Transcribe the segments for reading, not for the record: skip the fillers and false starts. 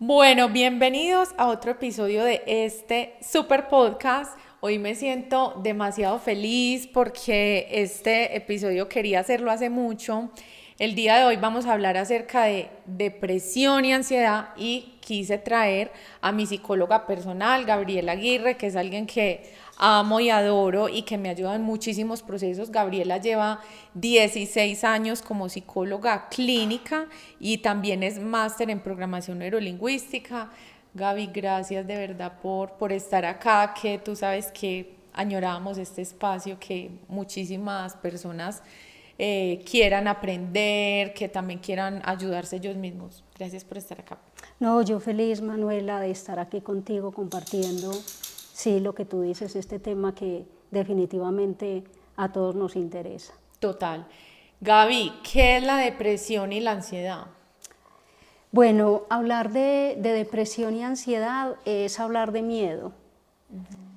Bueno, bienvenidos a otro episodio de este super podcast. Hoy me siento demasiado feliz porque este episodio quería hacerlo hace mucho. El día de hoy vamos a hablar acerca de depresión y ansiedad y quise traer a mi psicóloga personal, Gabriela Aguirre, que es alguien que amo y adoro y que me ayuda en muchísimos procesos. Gabriela lleva 16 años como psicóloga clínica y también es máster en programación neurolingüística. Gaby, gracias de verdad por estar acá, que tú sabes que añorábamos este espacio, que muchísimas personas quieran aprender, que también quieran ayudarse ellos mismos. Gracias por estar acá. No, yo feliz, Manuela, de estar aquí contigo compartiendo, sí, lo que tú dices, este tema que definitivamente a todos nos interesa. Total. Gaby, ¿qué es la depresión y la ansiedad? Bueno, hablar de depresión y ansiedad es hablar de miedo.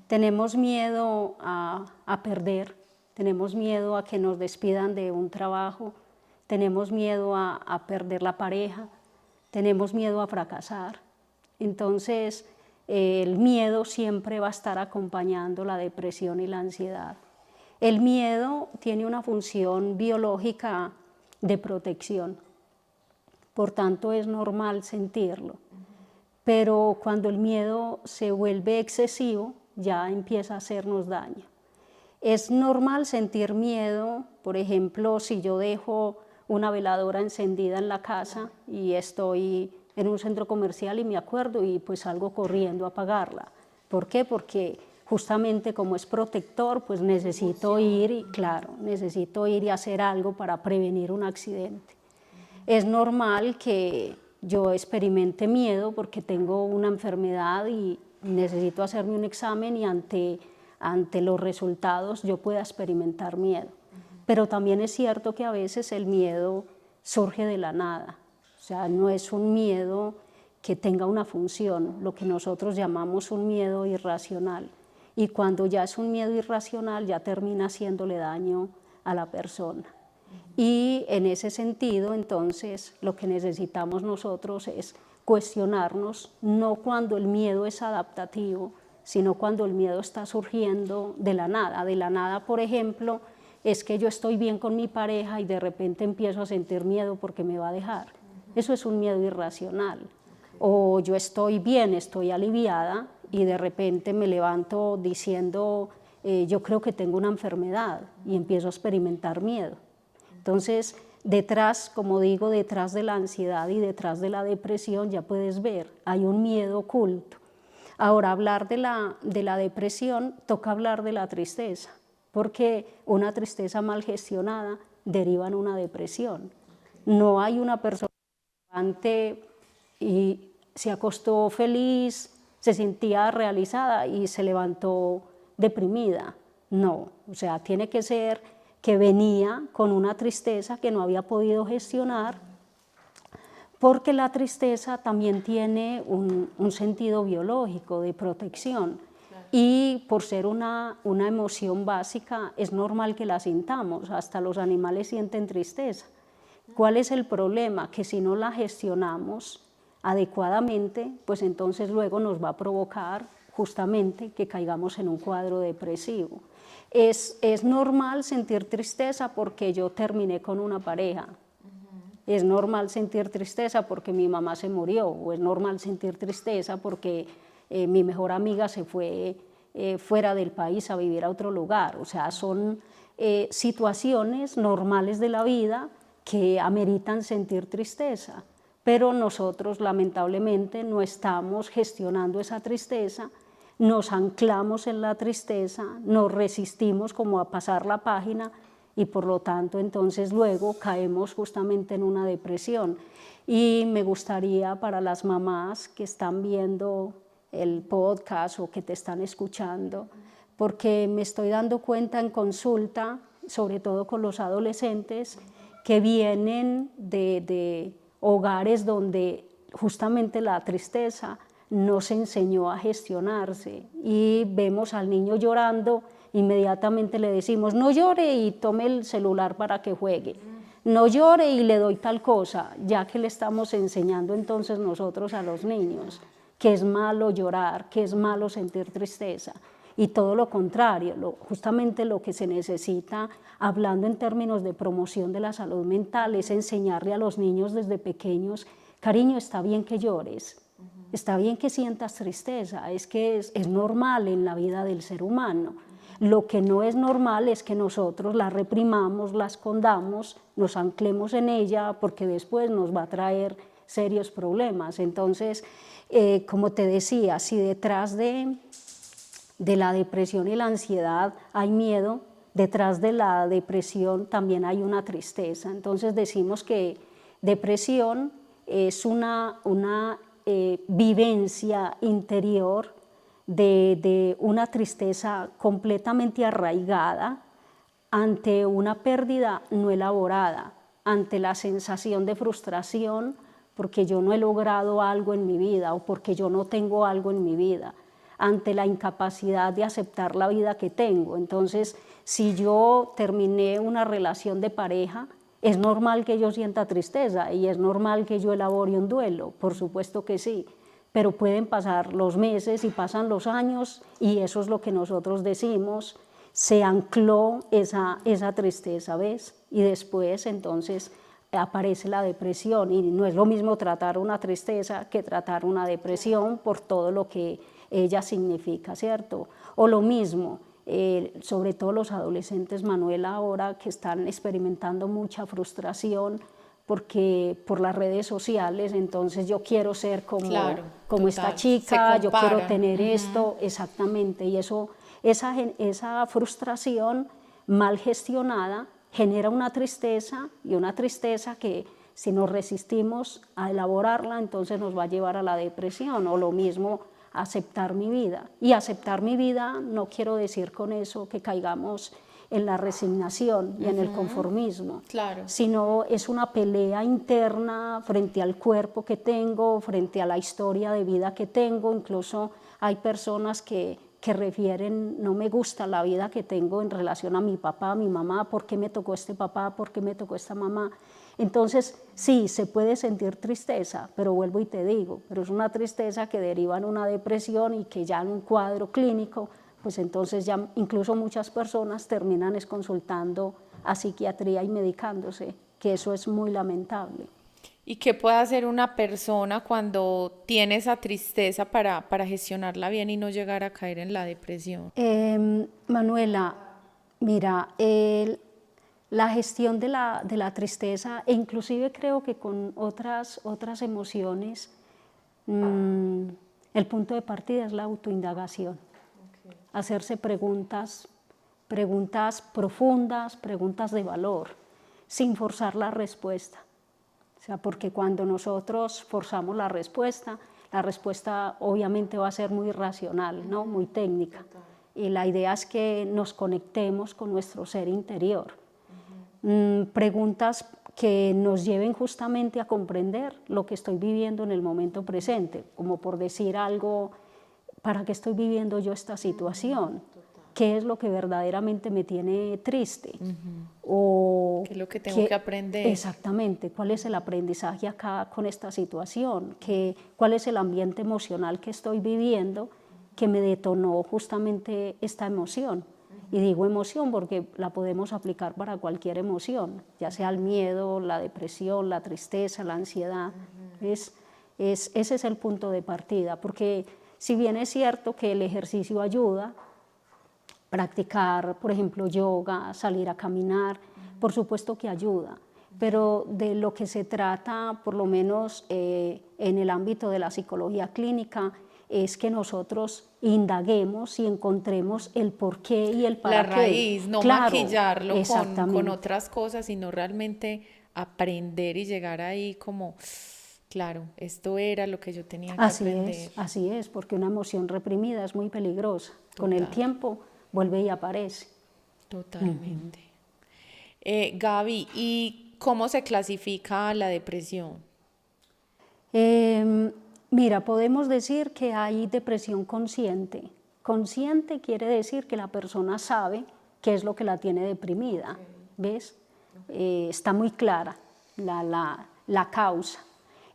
Tenemos miedo a perder, tenemos miedo a que nos despidan de un trabajo, tenemos miedo a perder la pareja, tenemos miedo a fracasar. Entonces, el miedo siempre va a estar acompañando la depresión y la ansiedad. El miedo tiene una función biológica de protección, por tanto es normal sentirlo. Pero cuando el miedo se vuelve excesivo, ya empieza a hacernos daño. Es normal sentir miedo, por ejemplo, si yo dejo una veladora encendida en la casa y estoy en un centro comercial y me acuerdo y pues salgo corriendo a apagarla. ¿Por qué? Porque justamente como es protector, pues necesito ir y claro, necesito ir y hacer algo para prevenir un accidente. Es normal que yo experimente miedo porque tengo una enfermedad y necesito hacerme un examen y ante los resultados yo pueda experimentar miedo. Pero también es cierto que a veces el miedo surge de la nada, o sea, no es un miedo que tenga una función, lo que nosotros llamamos un miedo irracional. Y cuando ya es un miedo irracional ya termina haciéndole daño a la persona. Y en ese sentido, entonces, lo que necesitamos nosotros es cuestionarnos, no cuando el miedo es adaptativo, sino cuando el miedo está surgiendo de la nada. De la nada, por ejemplo, es que yo estoy bien con mi pareja y de repente empiezo a sentir miedo porque me va a dejar. Eso es un miedo irracional. O yo estoy bien, estoy aliviada y de repente me levanto diciendo, yo creo que tengo una enfermedad y empiezo a experimentar miedo. Entonces, detrás, como digo, detrás de la ansiedad y detrás de la depresión, ya puedes ver, hay un miedo oculto. Ahora, hablar de la depresión, toca hablar de la tristeza, porque una tristeza mal gestionada deriva en una depresión. No hay una persona que levante y se acostó feliz, se sentía realizada y se levantó deprimida. No, o sea, tiene que ser que venía con una tristeza que no había podido gestionar, porque la tristeza también tiene un sentido biológico de protección. Claro. Y por ser una emoción básica, es normal que la sintamos, hasta los animales sienten tristeza. ¿Cuál es el problema? Que si no la gestionamos adecuadamente, pues entonces luego nos va a provocar justamente que caigamos en un cuadro depresivo. Es normal sentir tristeza porque yo terminé con una pareja. Es normal sentir tristeza porque mi mamá se murió, o es normal sentir tristeza porque mi mejor amiga se fue fuera del país a vivir a otro lugar. O sea, son situaciones normales de la vida que ameritan sentir tristeza, pero nosotros lamentablemente no estamos gestionando esa tristeza, nos anclamos en la tristeza, nos resistimos como a pasar la página y por lo tanto entonces luego caemos justamente en una depresión. Y me gustaría para las mamás que están viendo el podcast o que te están escuchando, porque me estoy dando cuenta en consulta, sobre todo con los adolescentes, que vienen de hogares donde justamente la tristeza no se enseñó a gestionarse y vemos al niño llorando, inmediatamente le decimos no llore y tome el celular para que juegue. no llore y le doy tal cosa, ya que le estamos enseñando entonces nosotros a los niños que es malo llorar, que es malo sentir tristeza, y todo lo contrario, justamente lo que se necesita, hablando en términos de promoción de la salud mental, es enseñarle a los niños desde pequeños, cariño, está bien que llores, está bien que sientas tristeza, es que es normal en la vida del ser humano. Lo que no es normal es que nosotros la reprimamos, la escondamos, nos anclemos en ella, porque después nos va a traer serios problemas. Entonces, como te decía, si detrás de la depresión y la ansiedad hay miedo, detrás de la depresión también hay una tristeza. Entonces decimos que depresión es una vivencia interior de una tristeza completamente arraigada ante una pérdida no elaborada, ante la sensación de frustración porque yo no he logrado algo en mi vida o porque yo no tengo algo en mi vida, ante la incapacidad de aceptar la vida que tengo. Entonces, si yo terminé una relación de pareja, es normal que yo sienta tristeza y es normal que yo elabore un duelo, por supuesto que sí, pero pueden pasar los meses y pasan los años y eso es lo que nosotros decimos, se ancló esa tristeza, ¿ves? Y después entonces aparece la depresión y no es lo mismo tratar una tristeza que tratar una depresión por todo lo que ella significa, ¿cierto? O lo mismo, sobre todo los adolescentes, Manuela, ahora que están experimentando mucha frustración porque por las redes sociales, entonces yo quiero ser como, Claro, como total, esta chica, se yo quiero comparan. tener esto, exactamente, y eso, esa frustración mal gestionada genera una tristeza, y una tristeza que si nos resistimos a elaborarla, entonces nos va a llevar a la depresión, o lo mismo aceptar mi vida. Y aceptar mi vida no quiero decir con eso que caigamos en la resignación y en el conformismo, Claro. sino es una pelea interna frente al cuerpo que tengo, frente a la historia de vida que tengo. Incluso hay personas que refieren, no me gusta la vida que tengo en relación a mi papá, a mi mamá, ¿por qué me tocó este papá? ¿Por qué me tocó esta mamá? Entonces, sí, se puede sentir tristeza, pero vuelvo y te digo, pero es una tristeza que deriva en una depresión y que ya en un cuadro clínico, pues entonces ya incluso muchas personas terminan consultando a psiquiatría y medicándose, que eso es muy lamentable. ¿Y qué puede hacer una persona cuando tiene esa tristeza para gestionarla bien y no llegar a caer en la depresión? Manuela, mira, la gestión de la tristeza, e inclusive creo que con otras emociones, el punto de partida es la autoindagación. Okay. Hacerse preguntas profundas, preguntas de valor, sin forzar la respuesta. O sea, porque cuando nosotros forzamos la respuesta obviamente va a ser muy racional, ¿no? Muy técnica. Y la idea es que nos conectemos con nuestro ser interior. Preguntas que nos lleven justamente a comprender lo que estoy viviendo en el momento presente, como por decir algo, ¿para qué estoy viviendo yo esta situación? ¿Qué es lo que verdaderamente me tiene triste? O ¿qué es lo que tengo que aprender? Exactamente, ¿cuál es el aprendizaje acá con esta situación? ¿Cuál es el ambiente emocional que estoy viviendo que me detonó justamente esta emoción? Y digo emoción porque la podemos aplicar para cualquier emoción, ya sea el miedo, la depresión, la tristeza, la ansiedad. Ese es el punto de partida, porque si bien es cierto que el ejercicio ayuda, practicar, por ejemplo, yoga, salir a caminar, por supuesto que ayuda, pero de lo que se trata, por lo menos en el ámbito de la psicología clínica, es que nosotros indaguemos y encontremos el porqué y el para la qué. raíz, no claro, maquillarlo con otras cosas, sino realmente aprender y llegar ahí como, claro, esto era lo que yo tenía que aprender. Así es, porque una emoción reprimida es muy peligrosa. Con el tiempo vuelve y aparece. Totalmente. Gaby, ¿y cómo se clasifica la depresión? Mira, podemos decir que hay depresión consciente. Consciente quiere decir que la persona sabe qué es lo que la tiene deprimida, ¿ves? está muy clara la causa.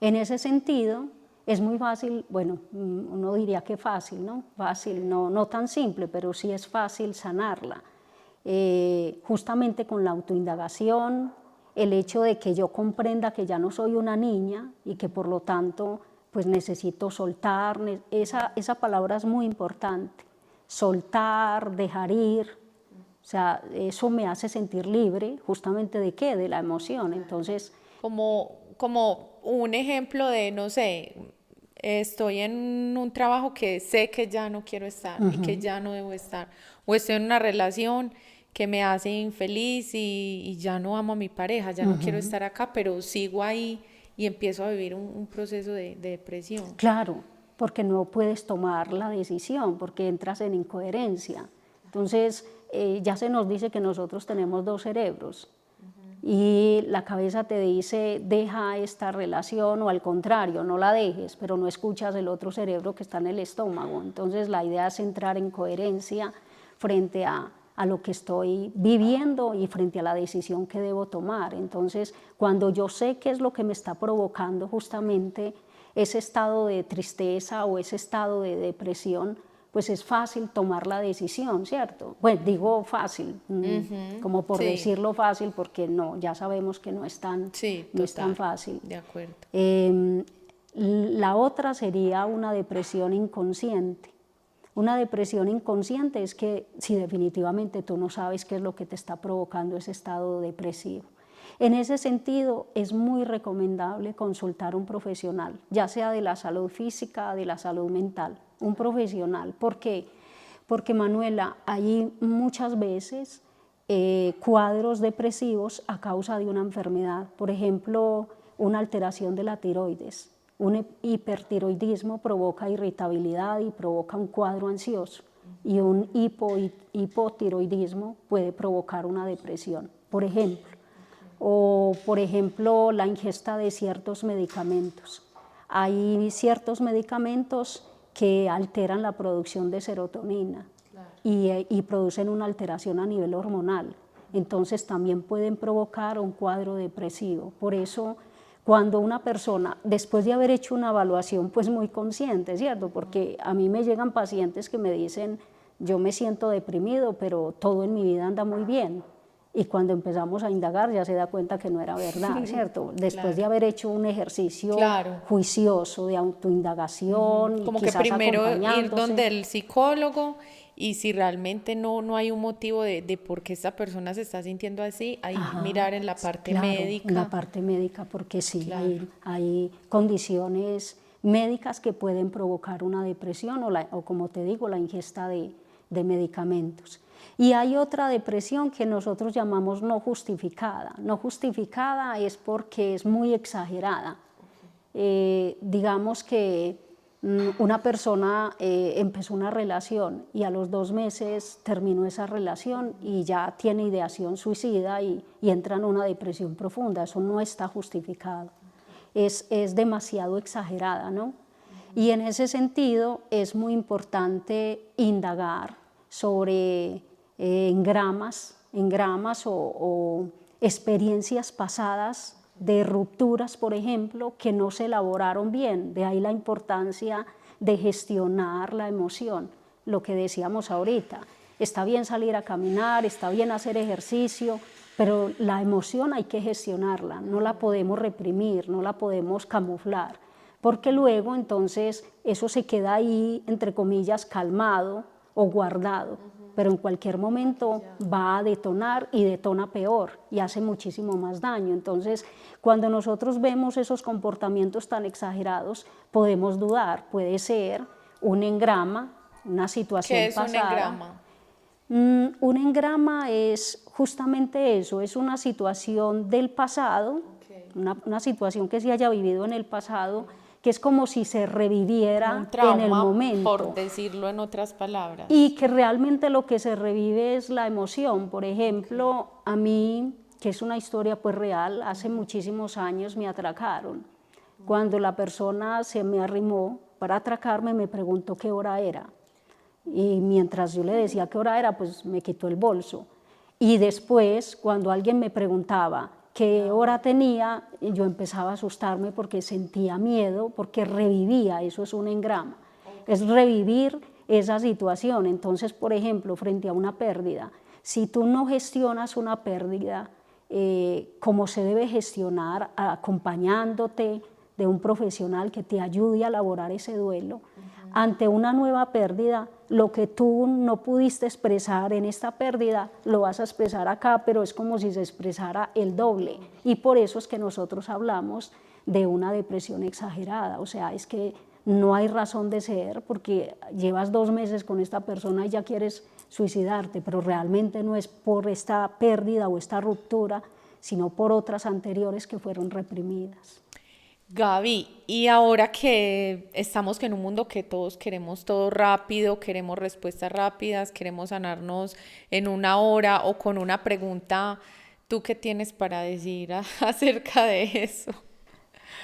En ese sentido, es muy fácil, bueno, uno diría que fácil, ¿no? Fácil, no tan simple, pero sí es fácil sanarla. Justamente con la autoindagación, el hecho de que yo comprenda que ya no soy una niña y que por lo tanto pues necesito soltar, esa palabra es muy importante, soltar, dejar ir, o sea, eso me hace sentir libre justamente de qué, de la emoción, entonces... Como un ejemplo de, no sé, estoy en un trabajo que sé que ya no quiero estar y que ya no debo estar, o estoy en una relación que me hace infeliz y ya no amo a mi pareja, ya no quiero estar acá, pero sigo ahí y empiezo a vivir un proceso de depresión. Claro, porque no puedes tomar la decisión, porque entras en incoherencia. Entonces, ya se nos dice que nosotros tenemos dos cerebros, y la cabeza te dice deja esta relación, o al contrario, no la dejes, pero no escuchas el otro cerebro que está en el estómago. Entonces la idea es entrar en coherencia frente a lo que estoy viviendo y frente a la decisión que debo tomar. Entonces, cuando yo sé qué es lo que me está provocando justamente ese estado de tristeza o ese estado de depresión, pues es fácil tomar la decisión, ¿cierto? Pues digo fácil, como por decirlo fácil, porque no, ya sabemos que no es tan, no es tan fácil. De acuerdo. La otra sería una depresión inconsciente. Una depresión inconsciente es que si definitivamente tú no sabes qué es lo que te está provocando ese estado depresivo. En ese sentido, es muy recomendable consultar a un profesional, ya sea de la salud física o de la salud mental, un profesional. ¿Por qué? Porque, Manuela, hay muchas veces cuadros depresivos a causa de una enfermedad, por ejemplo, una alteración de la tiroides. Un hipertiroidismo provoca irritabilidad y provoca un cuadro ansioso, y un hipotiroidismo puede provocar una depresión, por ejemplo. O, por ejemplo, la ingesta de ciertos medicamentos. Hay ciertos medicamentos que alteran la producción de serotonina, claro, y producen una alteración a nivel hormonal. Entonces también pueden provocar un cuadro depresivo. Por eso, cuando una persona, después de haber hecho una evaluación pues muy consciente, ¿cierto? Porque a mí me llegan pacientes que me dicen, yo me siento deprimido, pero todo en mi vida anda muy bien. Y cuando empezamos a indagar ya se da cuenta que no era verdad, ¿cierto? Después de haber hecho un ejercicio juicioso de autoindagación, como y quizás que primero ir acompañándose. donde el psicólogo, y si realmente no hay un motivo de por qué esta persona se está sintiendo así, ahí mirar en la parte médica. En la parte médica, porque sí, hay condiciones médicas que pueden provocar una depresión o como te digo, la ingesta de medicamentos. Y hay otra depresión que nosotros llamamos no justificada. No justificada es porque es muy exagerada. Digamos que una persona empezó una relación y a los 2 meses terminó esa relación y ya tiene ideación suicida y entra en una depresión profunda. Eso no está justificado. Es demasiado exagerada, ¿no? Y en ese sentido es muy importante indagar sobre engramas o experiencias pasadas de rupturas, por ejemplo, que no se elaboraron bien. De ahí la importancia de gestionar la emoción, lo que decíamos ahorita. Está bien salir a caminar, está bien hacer ejercicio, pero la emoción hay que gestionarla, no la podemos reprimir, no la podemos camuflar, porque luego entonces eso se queda ahí, entre comillas, calmado o guardado, pero en cualquier momento va a detonar y detona peor y hace muchísimo más daño. Entonces, cuando nosotros vemos esos comportamientos tan exagerados, podemos dudar, puede ser un engrama, una situación pasada. ¿Qué es un engrama? Un engrama es justamente eso, es una situación del pasado, una situación que se haya vivido en el pasado, que es como si se reviviera un trauma, en el momento. Por decirlo en otras palabras. Y que realmente lo que se revive es la emoción. Por ejemplo, a mí, que es una historia pues real, hace muchísimos años me atracaron. Cuando la persona se me arrimó para atracarme, me preguntó qué hora era. Y mientras yo le decía qué hora era, pues me quitó el bolso. Y después, cuando alguien me preguntaba qué hora tenía, yo empezaba a asustarme porque sentía miedo, porque revivía, eso es un engrama, es revivir esa situación. Entonces, por ejemplo, frente a una pérdida, si tú no gestionas una pérdida como se debe gestionar, acompañándote de un profesional que te ayude a elaborar ese duelo, ante una nueva pérdida, lo que tú no pudiste expresar en esta pérdida, lo vas a expresar acá, pero es como si se expresara el doble. Y por eso es que nosotros hablamos de una depresión exagerada. O sea, es que no hay razón de ser porque llevas 2 meses con esta persona y ya quieres suicidarte, pero realmente no es por esta pérdida o esta ruptura, sino por otras anteriores que fueron reprimidas. Gaby, y ahora que estamos en un mundo que todos queremos todo rápido, queremos respuestas rápidas, queremos sanarnos en una hora o con una pregunta, ¿tú qué tienes para decir acerca de eso?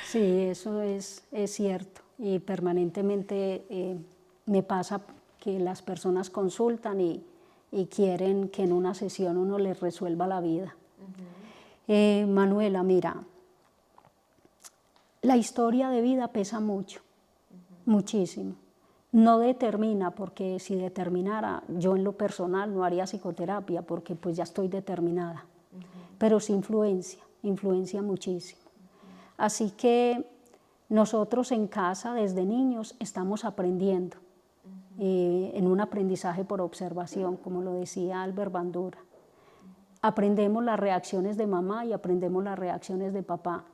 Sí, eso es cierto y permanentemente me pasa que las personas consultan y quieren que en una sesión uno les resuelva la vida. Manuela, mira, la historia de vida pesa mucho, muchísimo. No determina, porque si determinara, yo en lo personal no haría psicoterapia porque pues ya estoy determinada, pero sí influencia muchísimo. Así que nosotros en casa desde niños estamos aprendiendo, en un aprendizaje por observación, como lo decía Albert Bandura. Aprendemos las reacciones de mamá y aprendemos las reacciones de papá.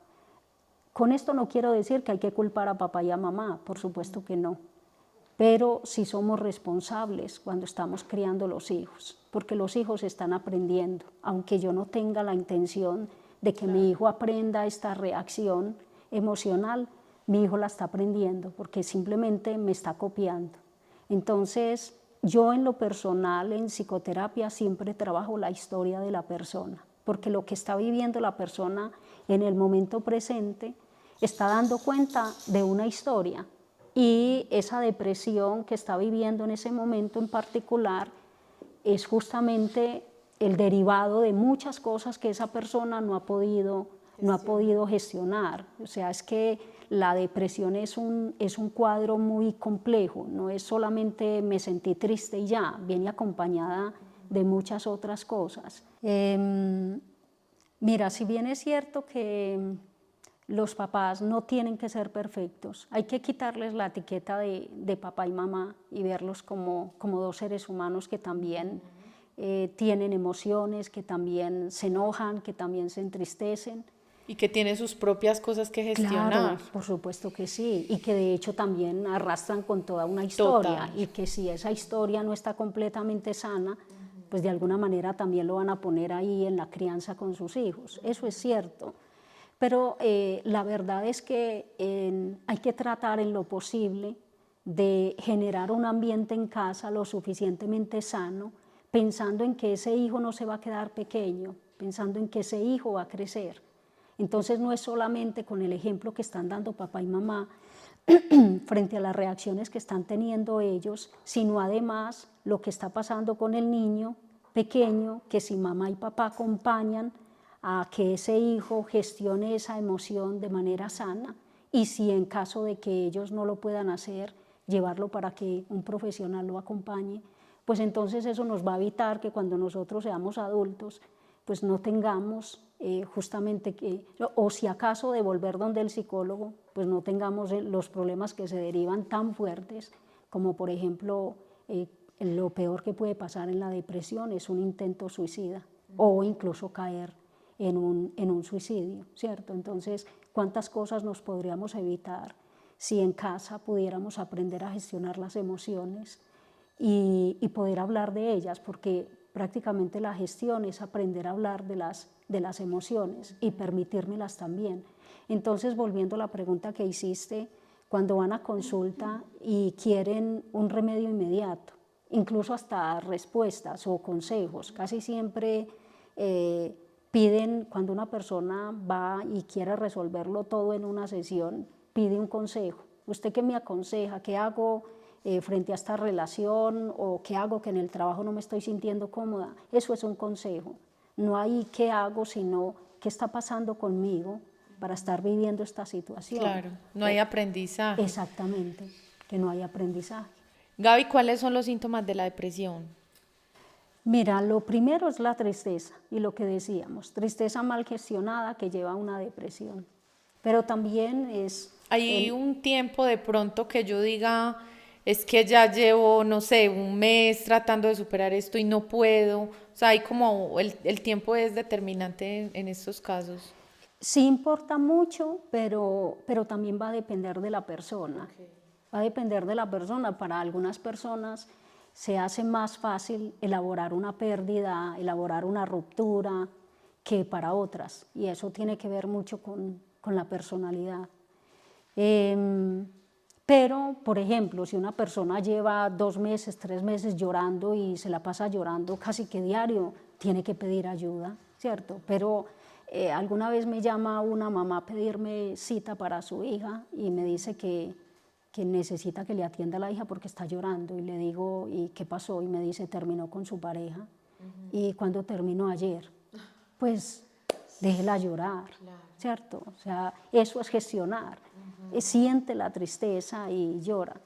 Con esto no quiero decir que hay que culpar a papá y a mamá, por supuesto que no, pero sí somos responsables cuando estamos criando los hijos, porque los hijos están aprendiendo, aunque yo no tenga la intención de que mi hijo aprenda esta reacción emocional, mi hijo la está aprendiendo porque simplemente me está copiando. Entonces, yo en lo personal, en psicoterapia, siempre trabajo la historia de la persona, porque lo que está viviendo la persona en el momento presente está dando cuenta de una historia y esa depresión que está viviendo en ese momento en particular es justamente el derivado de muchas cosas que esa persona no ha podido gestionar. O sea, es que la depresión es un cuadro muy complejo, no es solamente me sentí triste y ya, viene acompañada de muchas otras cosas. Mira, si bien es cierto que los papás no tienen que ser perfectos, hay que quitarles la etiqueta de papá y mamá y verlos como 2 seres humanos que también tienen emociones, que también se enojan, que también se entristecen. Y que tiene sus propias cosas que gestionar. Claro, por supuesto que sí, y que de hecho también arrastran con toda una historia. Total. Y que si esa historia no está completamente sana, pues de alguna manera también lo van a poner ahí en la crianza con sus hijos. Eso es cierto. Pero la verdad es que hay que tratar en lo posible de generar un ambiente en casa lo suficientemente sano, pensando en que ese hijo no se va a quedar pequeño, pensando en que ese hijo va a crecer. Entonces no es solamente con el ejemplo que están dando papá y mamá frente a las reacciones que están teniendo ellos, sino además lo que está pasando con el niño pequeño, que si mamá y papá acompañan a que ese hijo gestione esa emoción de manera sana, y si en caso de que ellos no lo puedan hacer, llevarlo para que un profesional lo acompañe, pues entonces eso nos va a evitar que cuando nosotros seamos adultos, pues no tengamos justamente que, o si acaso de volver donde el psicólogo, pues no tengamos los problemas que se derivan tan fuertes, como por ejemplo lo peor que puede pasar en la depresión es un intento suicida o incluso caer en un suicidio, ¿cierto? Entonces, ¿cuántas cosas nos podríamos evitar si en casa pudiéramos aprender a gestionar las emociones y poder hablar de ellas? Porque prácticamente la gestión es aprender a hablar de las emociones y permitírmelas también. Entonces, volviendo a la pregunta que hiciste, cuando van a consulta y quieren un remedio inmediato, incluso hasta respuestas o consejos, casi siempre piden, cuando una persona va y quiere resolverlo todo en una sesión, pide un consejo. ¿Usted qué me aconseja? ¿Qué hago frente a esta relación, o qué hago que en el trabajo no me estoy sintiendo cómoda. Eso es un consejo. No hay qué hago, sino qué está pasando conmigo para estar viviendo esta situación. Claro, no hay aprendizaje. Exactamente, que no hay aprendizaje. Gaby, ¿cuáles son los síntomas de la depresión? Mira, lo primero es la tristeza, y lo que decíamos, tristeza mal gestionada que lleva a una depresión. Pero también es... Hay un tiempo de pronto que yo diga, es que ya llevo, no sé, un mes tratando de superar esto y no puedo. O sea, hay como el tiempo es determinante en estos casos. Sí importa mucho, pero también va a depender de la persona. Okay. Va a depender de la persona. Para algunas personas se hace más fácil elaborar una pérdida, elaborar una ruptura, que para otras. Y eso tiene que ver mucho con la personalidad. Pero, por ejemplo, si una persona lleva 2 meses, 3 meses llorando y se la pasa llorando casi que diario, tiene que pedir ayuda, ¿cierto? Pero alguna vez me llama una mamá a pedirme cita para su hija y me dice que necesita que le atienda a la hija porque está llorando, y le digo, ¿y qué pasó? Y me dice, terminó con su pareja. ¿Y cuándo terminó? Ayer. Pues déjela llorar, ¿cierto? O sea, eso es gestionar. Siente la tristeza y llora.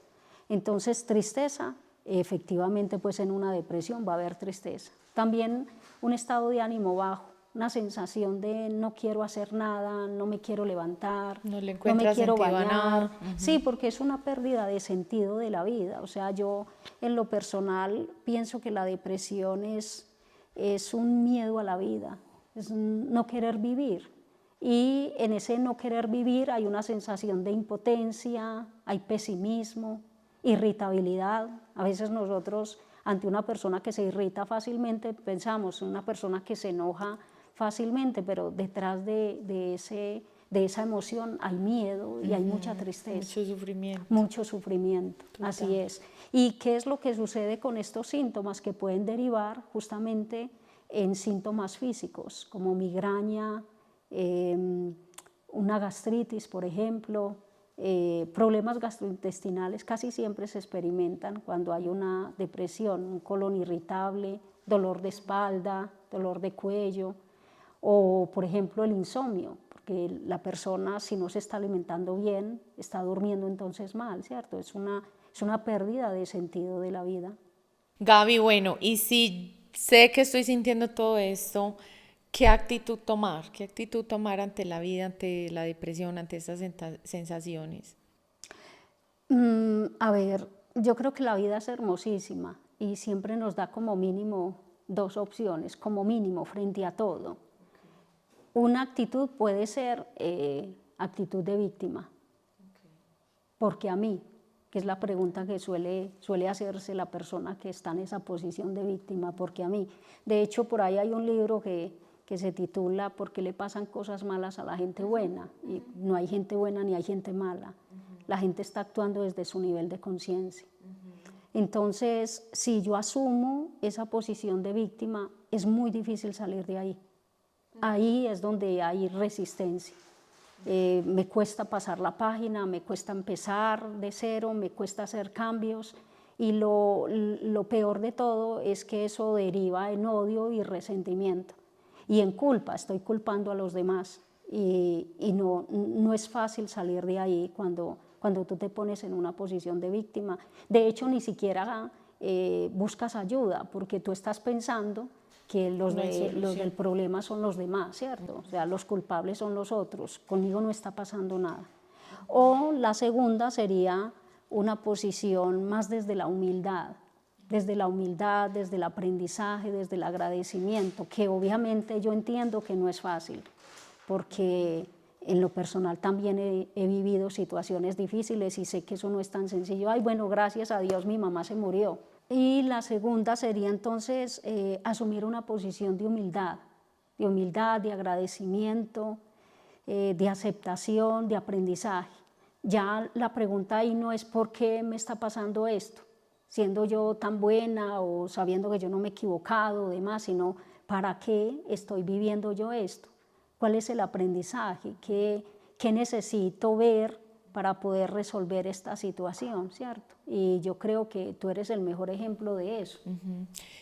Entonces, tristeza, efectivamente, pues en una depresión va a haber tristeza. También un estado de ánimo bajo, una sensación de no quiero hacer nada, no me quiero levantar, no me quiero bañar. Nada. Sí, porque es una pérdida de sentido de la vida. O sea, yo en lo personal pienso que la depresión es un miedo a la vida, es no querer vivir. Y en ese no querer vivir hay una sensación de impotencia, hay pesimismo, irritabilidad. A veces nosotros, ante una persona que se irrita fácilmente, pensamos en una persona que se enoja fácilmente, pero detrás de esa emoción hay miedo y hay mucha tristeza. Mucho sufrimiento. Mucho sufrimiento, total. Así es. ¿Y qué es lo que sucede con estos síntomas? Que pueden derivar justamente en síntomas físicos, como migraña, una gastritis, por ejemplo, problemas gastrointestinales casi siempre se experimentan cuando hay una depresión, un colon irritable, dolor de espalda, dolor de cuello, o por ejemplo el insomnio, porque la persona, si no se está alimentando bien, está durmiendo entonces mal, ¿cierto? Es una pérdida de sentido de la vida. Gaby, bueno, y si sé que estoy sintiendo todo esto, ¿qué actitud tomar? ¿Qué actitud tomar ante la vida, ante la depresión, ante estas sensaciones? A ver, yo creo que la vida es hermosísima y siempre nos da como mínimo 2 opciones, como mínimo frente a todo. Una actitud puede ser actitud de víctima, porque a mí, que es la pregunta que suele hacerse la persona que está en esa posición de víctima, porque a mí. De hecho, por ahí hay un libro que se titula ¿Por qué le pasan cosas malas a la gente buena? Y no hay gente buena ni hay gente mala. La gente está actuando desde su nivel de conciencia. Entonces, si yo asumo esa posición de víctima, es muy difícil salir de ahí. Ahí es donde hay resistencia. Me cuesta pasar la página, me cuesta empezar de cero, me cuesta hacer cambios, y lo peor de todo es que eso deriva en odio y resentimiento y en culpa. Estoy culpando a los demás y no es fácil salir de ahí cuando tú te pones en una posición de víctima. De hecho, ni siquiera buscas ayuda, porque tú estás pensando que los del problema son los demás, ¿cierto? O sea, los culpables son los otros, conmigo no está pasando nada. O la segunda sería una posición más desde la humildad, desde el aprendizaje, desde el agradecimiento, que obviamente yo entiendo que no es fácil, porque en lo personal también he vivido situaciones difíciles y sé que eso no es tan sencillo. Ay, bueno, gracias a Dios mi mamá se murió. Y la segunda sería entonces asumir una posición de humildad, de agradecimiento, de aceptación, de aprendizaje. Ya la pregunta ahí no es por qué me está pasando esto, siendo yo tan buena o sabiendo que yo no me he equivocado o demás, sino para qué estoy viviendo yo esto, cuál es el aprendizaje, qué necesito ver para poder resolver esta situación, ¿cierto? Y yo creo que tú eres el mejor ejemplo de eso.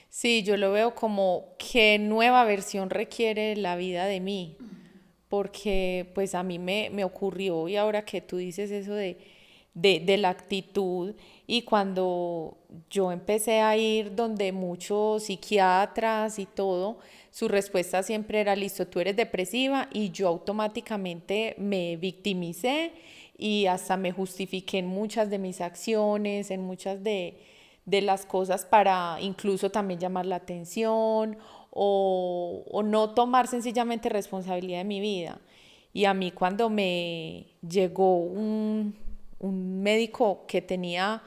Sí, yo lo veo como qué nueva versión requiere la vida de mí, porque pues a mí me ocurrió y ahora que tú dices eso de la actitud y cuando yo empecé a ir donde muchos psiquiatras y todo, su respuesta siempre era, listo, tú eres depresiva y yo automáticamente me victimicé y hasta me justifiqué en muchas de mis acciones, en muchas de las cosas para incluso también llamar la atención o no tomar sencillamente responsabilidad de mi vida. Y a mí cuando me llegó un médico que tenía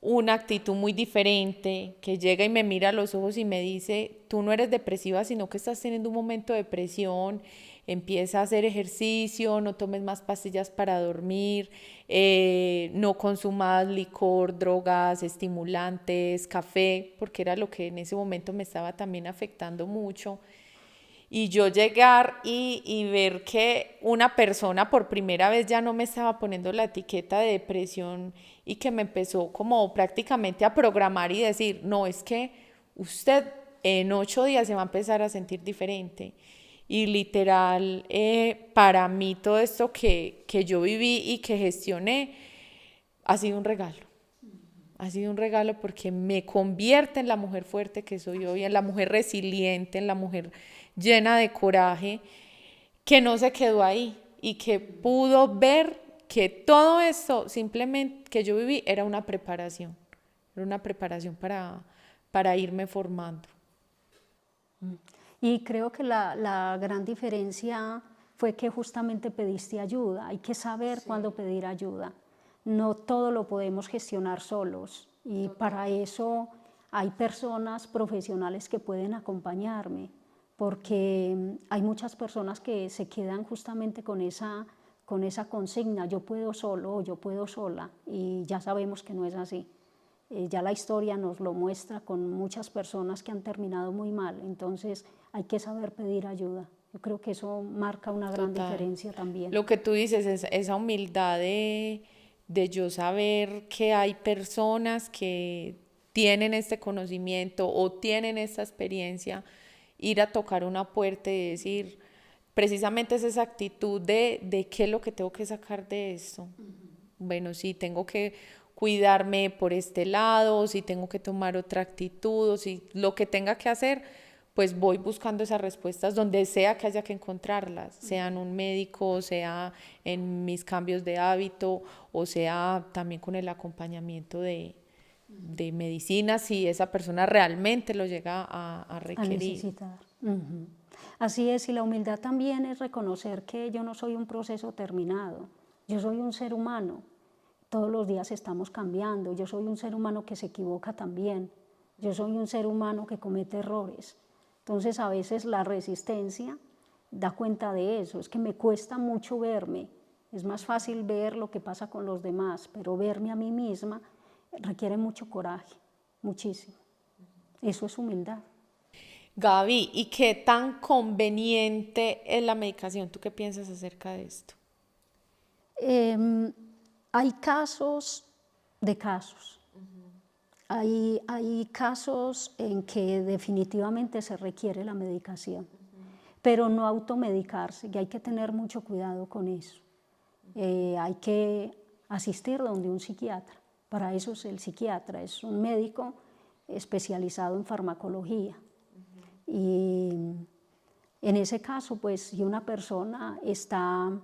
una actitud muy diferente, que llega y me mira a los ojos y me dice, tú no eres depresiva, sino que estás teniendo un momento de depresión, empieza a hacer ejercicio, no tomes más pastillas para dormir, no consumas licor, drogas, estimulantes, café, porque era lo que en ese momento me estaba también afectando mucho. Y yo llegar y ver que una persona por primera vez ya no me estaba poniendo la etiqueta de depresión y que me empezó como prácticamente a programar y decir, no, es que usted en 8 días se va a empezar a sentir diferente. Y literal, para mí todo esto que yo viví y que gestioné ha sido un regalo. Ha sido un regalo porque me convierte en la mujer fuerte que soy hoy, en la mujer resiliente, en la mujer llena de coraje, que no se quedó ahí y que pudo ver que todo esto simplemente que yo viví era una preparación para irme formando. Y creo que la gran diferencia fue que justamente pediste ayuda. Hay que saber cuándo pedir ayuda. No todo lo podemos gestionar solos y para eso hay personas profesionales que pueden acompañarme, porque hay muchas personas que se quedan justamente con esa consigna, yo puedo solo o yo puedo sola, y ya sabemos que no es así. Ya la historia nos lo muestra con muchas personas que han terminado muy mal, entonces hay que saber pedir ayuda. Yo creo que eso marca una gran diferencia también. Lo que tú dices es esa humildad de yo saber que hay personas que tienen este conocimiento o tienen esta experiencia, ir a tocar una puerta y decir, precisamente es esa actitud de qué es lo que tengo que sacar de esto. Bueno, sí, tengo que cuidarme por este lado, si tengo que tomar otra actitud, o si lo que tenga que hacer, pues voy buscando esas respuestas donde sea que haya que encontrarlas, sea en un médico, sea en mis cambios de hábito, o sea también con el acompañamiento de medicina, si esa persona realmente lo llega a requerir. A necesitar. Así es, y la humildad también es reconocer que yo no soy un proceso terminado, yo soy un ser humano, todos los días estamos cambiando, yo soy un ser humano que se equivoca también, yo soy un ser humano que comete errores. Entonces a veces la resistencia da cuenta de eso, es que me cuesta mucho verme, es más fácil ver lo que pasa con los demás, pero verme a mí misma requiere mucho coraje, muchísimo. Eso es humildad. Gaby, ¿y qué tan conveniente es la medicación? ¿Tú qué piensas acerca de esto? Hay casos de casos. Hay casos en que definitivamente se requiere la medicación, pero no automedicarse, y hay que tener mucho cuidado con eso. Hay que asistir donde un psiquiatra. Para eso es el psiquiatra, es un médico especializado en farmacología. Y en ese caso, pues, si una persona está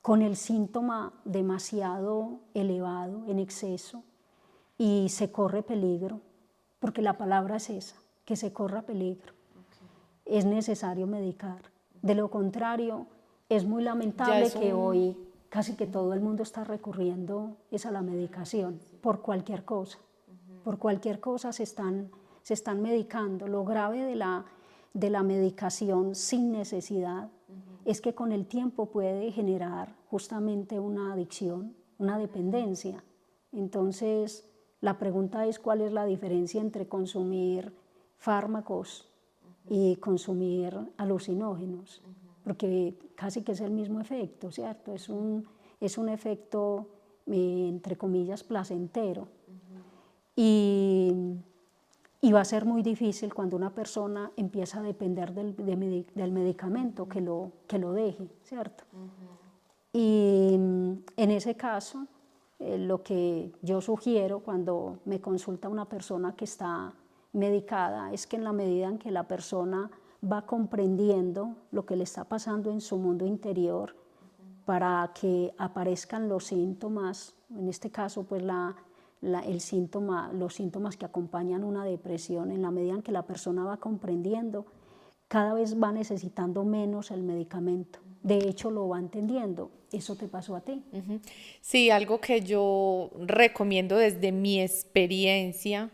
con el síntoma demasiado elevado, en exceso, y se corre peligro, porque la palabra es esa, que se corra peligro, es necesario medicar. De lo contrario, es muy lamentable que hoy casi que todo el mundo está recurriendo es a la medicación, por cualquier cosa. Por cualquier cosa se están medicando. Lo grave de la medicación sin necesidad es que con el tiempo puede generar justamente una adicción, una dependencia. Entonces, la pregunta es cuál es la diferencia entre consumir fármacos y consumir alucinógenos, porque casi que es el mismo efecto, ¿cierto? Es es un efecto, entre comillas, placentero. Y va a ser muy difícil cuando una persona empieza a depender del medicamento que lo deje, ¿cierto? Y en ese caso, lo que yo sugiero cuando me consulta una persona que está medicada es que en la medida en que la persona va comprendiendo lo que le está pasando en su mundo interior, para que aparezcan los síntomas, en este caso pues los síntomas que acompañan una depresión, en la medida en que la persona va comprendiendo, cada vez va necesitando menos el medicamento. De hecho, lo va entendiendo. ¿Eso te pasó a ti? Sí, algo que yo recomiendo desde mi experiencia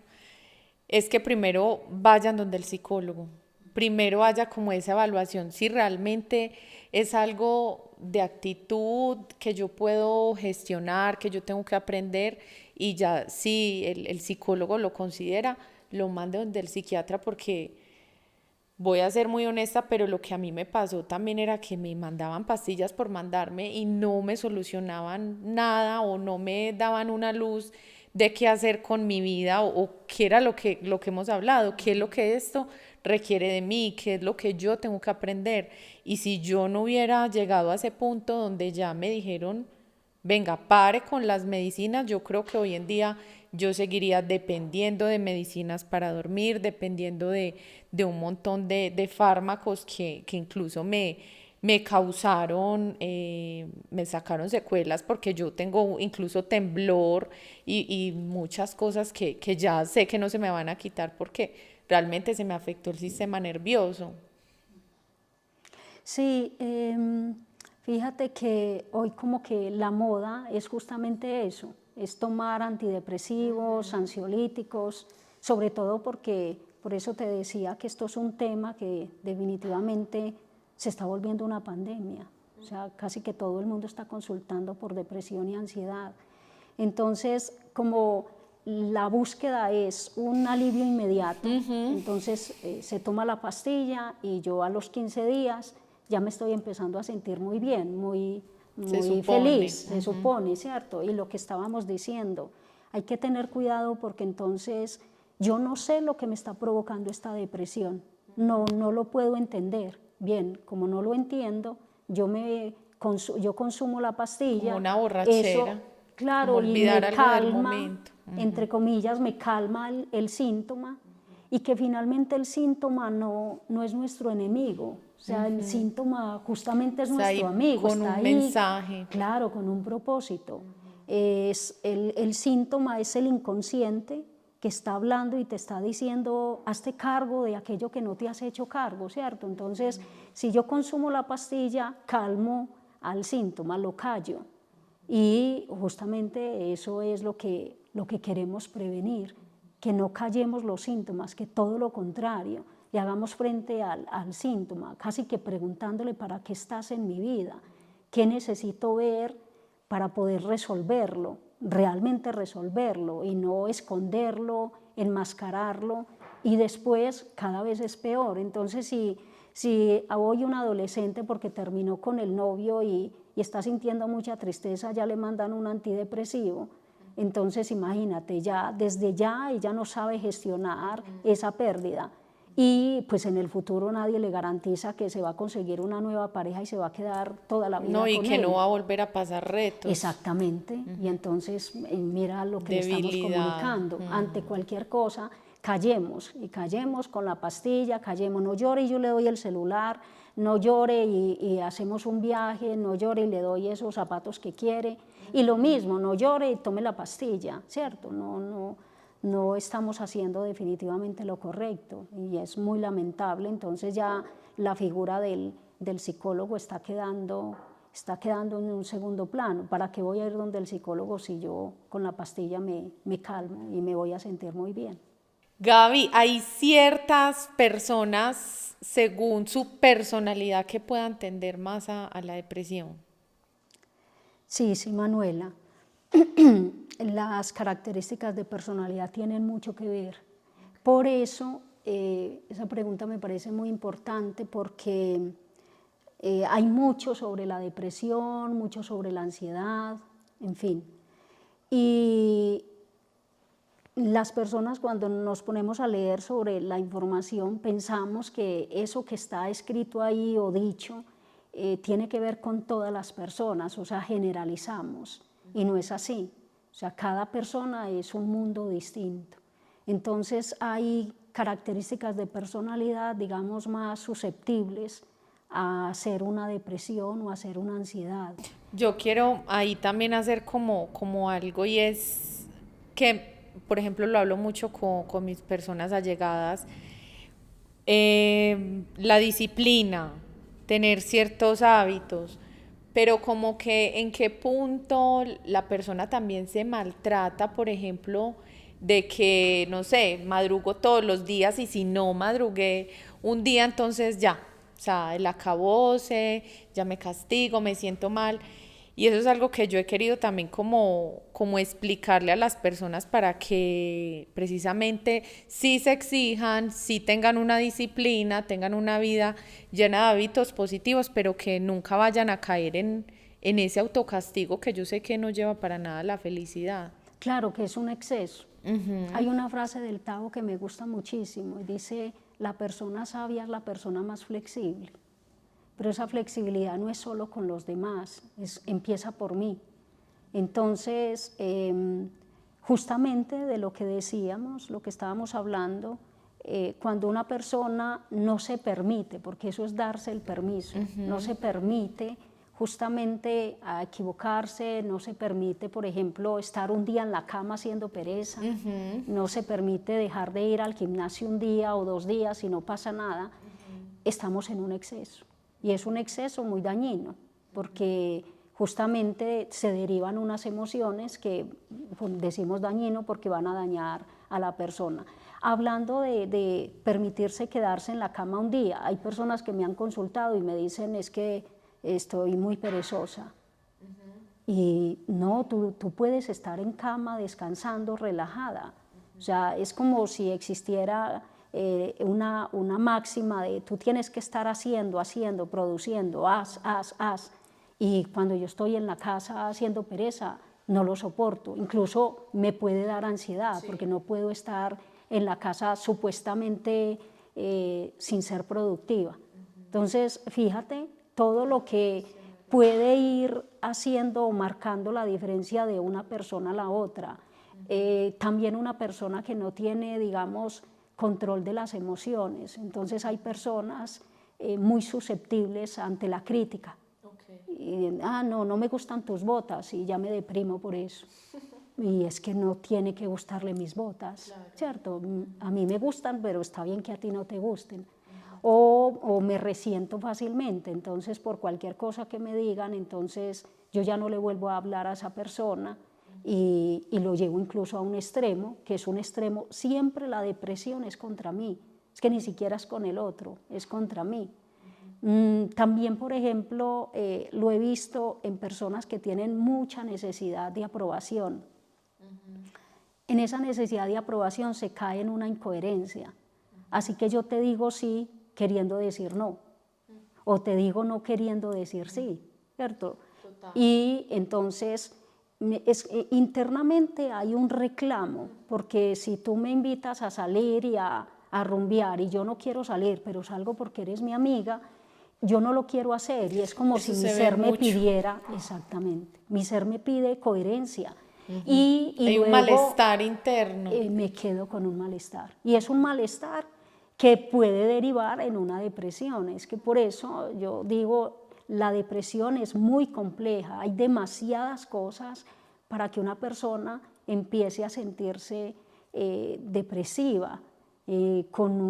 es que primero vayan donde el psicólogo. Primero haya como esa evaluación, si realmente es algo de actitud que yo puedo gestionar, que yo tengo que aprender, y ya si el psicólogo lo considera, lo mande donde el psiquiatra, porque voy a ser muy honesta, pero lo que a mí me pasó también era que me mandaban pastillas por mandarme y no me solucionaban nada o no me daban una luz de qué hacer con mi vida o qué era lo que hemos hablado, qué es lo que esto requiere de mí, qué es lo que yo tengo que aprender. Y si yo no hubiera llegado a ese punto donde ya me dijeron, venga, pare con las medicinas, yo creo que hoy en día yo seguiría dependiendo de medicinas para dormir, dependiendo de un montón de fármacos que incluso me causaron, me sacaron secuelas, porque yo tengo incluso temblor y muchas cosas que ya sé que no se me van a quitar porque realmente se me afectó el sistema nervioso. Sí, fíjate que hoy como que la moda es justamente eso, es tomar antidepresivos, ansiolíticos, sobre todo porque, por eso te decía que esto es un tema que definitivamente se está volviendo una pandemia. O sea, casi que todo el mundo está consultando por depresión y ansiedad. Entonces, como la búsqueda es un alivio inmediato, entonces se toma la pastilla y yo a los 15 días ya me estoy empezando a sentir muy bien, muy feliz, se supone, ¿cierto? Y lo que estábamos diciendo, hay que tener cuidado porque entonces yo no sé lo que me está provocando esta depresión, no lo puedo entender. Bien, como no lo entiendo, yo consumo la pastilla. Como una borrachera. Eso, claro, como olvidar y me algo del calma, momento. entre comillas, me calma el síntoma, y que finalmente el síntoma no es nuestro enemigo. O sea, el síntoma justamente es nuestro amigo. Con está un ahí, mensaje. claro, con un propósito. El síntoma es el inconsciente que está hablando y te está diciendo, hazte cargo de aquello que no te has hecho cargo, ¿cierto? Entonces, si yo consumo la pastilla, calmo al síntoma, lo callo. Y justamente eso es lo que queremos prevenir, que no callemos los síntomas, que todo lo contrario, y hagamos frente al síntoma, casi que preguntándole para qué estás en mi vida, qué necesito ver para poder resolverlo, realmente resolverlo, y no esconderlo, enmascararlo, y después cada vez es peor. Entonces, si hoy un adolescente porque terminó con el novio y está sintiendo mucha tristeza, ya le mandan un antidepresivo, entonces imagínate, desde ya ella no sabe gestionar esa pérdida. Y pues en el futuro nadie le garantiza que se va a conseguir una nueva pareja y se va a quedar toda la vida No, y con que él. no va a volver a pasar retos. Exactamente. Y entonces mira lo que le estamos Debilidad. comunicando. Ante cualquier cosa, callemos, y callemos con la pastilla, callemos, no llore y yo le doy el celular, no llore y hacemos un viaje, no llore y le doy esos zapatos que quiere. Y lo mismo, no llore y tome la pastilla, ¿cierto? No estamos haciendo definitivamente lo correcto y es muy lamentable. Entonces ya la figura del psicólogo está quedando en un segundo plano. ¿Para qué voy a ir donde el psicólogo si yo con la pastilla me calmo y me voy a sentir muy bien? Gaby, hay ciertas personas, según su personalidad, que puedan tender más a la depresión. Sí, Manuela. Las características de personalidad tienen mucho que ver. Por eso, esa pregunta me parece muy importante porque Hay mucho sobre la depresión, mucho sobre la ansiedad, en fin. Y las personas cuando nos ponemos a leer sobre la información pensamos que eso que está escrito ahí o dicho tiene que ver con todas las personas, o sea, generalizamos, y no es así. O sea, cada persona es un mundo distinto. Entonces hay características de personalidad, digamos, más susceptibles a hacer una depresión o a hacer una ansiedad. Yo quiero ahí también hacer como algo y es que, por ejemplo, lo hablo mucho con mis personas allegadas, la disciplina, tener ciertos hábitos, pero como que en qué punto la persona también se maltrata, por ejemplo, de que, no sé, madrugo todos los días y si no madrugué un día, entonces ya, o sea, el acabose, ya me castigo, me siento mal. Y eso es algo que yo he querido también como explicarle a las personas para que precisamente sí se exijan, sí tengan una disciplina, tengan una vida llena de hábitos positivos, pero que nunca vayan a caer en ese autocastigo que yo sé que no lleva para nada a la felicidad. Claro que es un exceso. Hay una frase del Tao que me gusta muchísimo y dice, la persona sabia es la persona más flexible. Pero esa flexibilidad no es solo con los demás, empieza por mí. Entonces, justamente de lo que decíamos, lo que estábamos hablando, cuando una persona no se permite, porque eso es darse el permiso, no se permite justamente a equivocarse, no se permite, por ejemplo, estar un día en la cama haciendo pereza, no se permite dejar de ir al gimnasio un día o 2 días y no pasa nada, estamos en un exceso. Y es un exceso muy dañino, porque justamente se derivan unas emociones que decimos dañino porque van a dañar a la persona. Hablando de permitirse quedarse en la cama un día, hay personas que me han consultado y me dicen es que estoy muy perezosa. Y no, tú puedes estar en cama descansando, relajada. O sea, es como si existiera una máxima de tú tienes que estar haciendo, produciendo, haz. Y cuando yo estoy en la casa haciendo pereza, no lo soporto. Incluso me puede dar ansiedad porque no puedo estar en la casa supuestamente sin ser productiva. Entonces, fíjate, todo lo que puede ir haciendo o marcando la diferencia de una persona a la otra. También una persona que no tiene, digamos, control de las emociones. Entonces hay personas muy susceptibles ante la crítica. Y, no me gustan tus botas y ya me deprimo por eso. Y es que no tiene que gustarle mis botas, claro. ¿Cierto? A mí me gustan, pero está bien que a ti no te gusten. O me resiento fácilmente, entonces por cualquier cosa que me digan, entonces yo ya no le vuelvo a hablar a esa persona y lo llevo incluso a un extremo, que es un extremo, siempre la depresión es contra mí, es que ni siquiera es con el otro, es contra mí. También, por ejemplo, lo he visto en personas que tienen mucha necesidad de aprobación. En esa necesidad de aprobación se cae en una incoherencia. Así que yo te digo sí queriendo decir no, o te digo no queriendo decir sí, ¿cierto? Total. Y entonces internamente hay un reclamo, porque si tú me invitas a salir y a rumbear y yo no quiero salir, pero salgo porque eres mi amiga, yo no lo quiero hacer y es como si mi ser me pidiera, exactamente, mi ser me pide coherencia. Y hay luego, un malestar interno. Me quedo con un malestar. Y es un malestar que puede derivar en una depresión. Es que por eso yo digo, la depresión es muy compleja. Hay demasiadas cosas para que una persona empiece a sentirse depresiva, con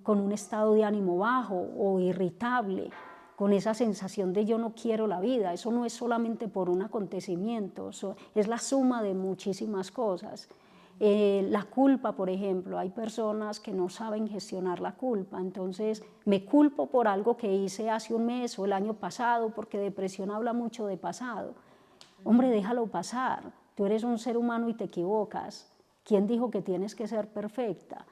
un estado de ánimo bajo o irritable, con esa sensación de yo no quiero la vida. Eso no es solamente por un acontecimiento, eso es la suma de muchísimas cosas. La culpa, por ejemplo, hay personas que no saben gestionar la culpa, entonces me culpo por algo que hice hace un mes o el año pasado, porque depresión habla mucho de pasado. Hombre, déjalo pasar, tú eres un ser humano y te equivocas. ¿Quién dijo que tienes que ser perfecta?